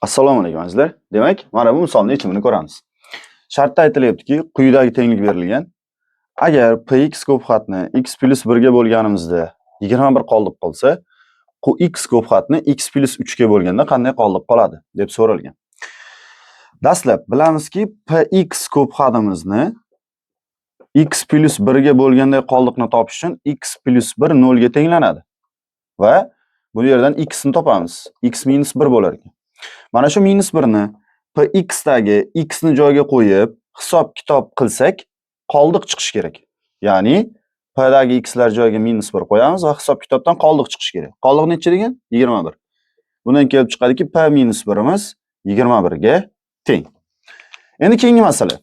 Assalomu alaykum azizlar. Demak, mana bu misolning yechimini ko'ramiz. Shartda aytilyaptiki, quyidagi tenglik berilgan. Agar px ko'p xatni x + 1 ga bo'lganimizda 21 qoldiq qolsa, x ko'p xatni x + 3 ga bo'lganda qanday qoldiq qoladi deb so'ralgan. Dastlab bilamizki, px ko'p xatimizni x + 1 ga bo'lganday qoldiqni topish uchun x + 1 0 ga tenglanadi. Va bu yerdan x ni topamiz. X - 1 bo'lar ekan. Mana shu -1 ni px dagi x ni joyiga qo'yib, hisob-kitob qilsak, qoldiq chiqish kerak. Ya'ni p dagi x lar joyiga -1 qo'yamiz va hisob-kitobdan qoldiq chiqish kerak. Qoldiq necha degan? 21. Bundan kelib chiqadiki, p - 1imiz 21 ga teng. Endi keyingi masala.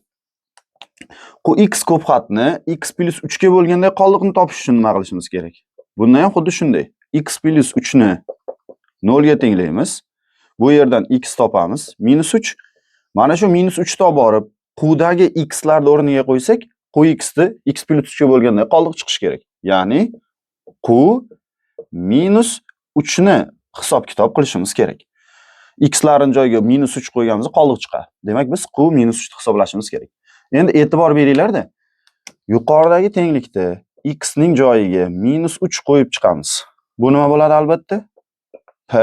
X ko'p xatni x + 3 ga bo'lganda qoldiqni topish uchun nima qilishimiz kerak? Bunda ham xuddi shunday. X + 3 ni 0 ga tenglaymiz. Bu yerdan x topamiz. -3. Mana shu -3 topib borib, qudagi x larni o'rniga qo'ysak, x ni x + 3 ga bo'lganda qoldiq chiqish kerak. Ya'ni -3 ni hisob-kitob qilishimiz kerak. X larning joyiga -3 qo'yganimizda qoldiq chiqadi. Demak, biz -3 ni hisoblashimiz kerak. Endi e'tibor beringlar-da. Yuqoridagi tenglikda x ning joyiga -3 qo'yib chiqamiz. Bu nima bo'ladi albatta? P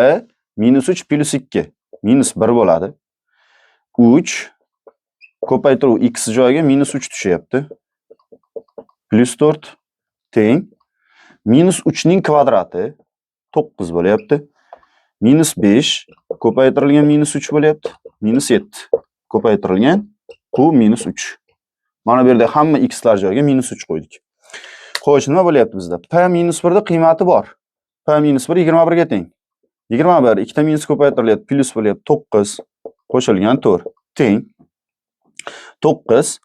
-3 + 2 -1 bo'ladi. 3 ko'paytiruv x joyiga -3 tushyapti. +4 teng -3 ning kvadrati 9 bo'lyapti. -5 ko'paytirilgan -3 bo'lyapti. -7 ko'paytirilgan -3. Mana bu yerda hamma x lar joyiga -3 qo'ydik. Xo'sh, nima bo'lyapti bizda? P -1 da qiymati bor. P - 1 21 ga teng. 21 ikkita minus ko'paytirilyapti, plus bo'lyapti 9 qo'shilgan 4 teng 9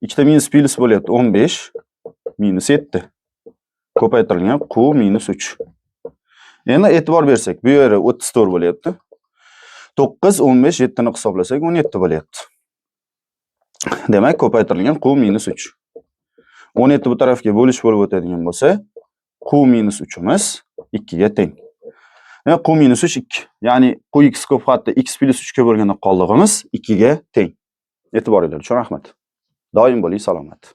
ikkita minus plus bo'lyapti 15 -7 ko'paytirilgan -3. Endi e'tibor bersak, bu yeri 34 bo'lyapti. 9 15 7 ni hisoblasak 17 bo'lyapti. Demak, ko'paytirilgan -3. 17 bu tarafga bo'lish bo'lib o'tadigan bo'lsa, -3 imiz 2 ga teng. -3 2. Ya'ni x ko'p xatda x + 3 ga bo'lganda qoldig'imiz 2 ga teng. E'tiboringlar uchun rahmat. Doim bo'ling salomat.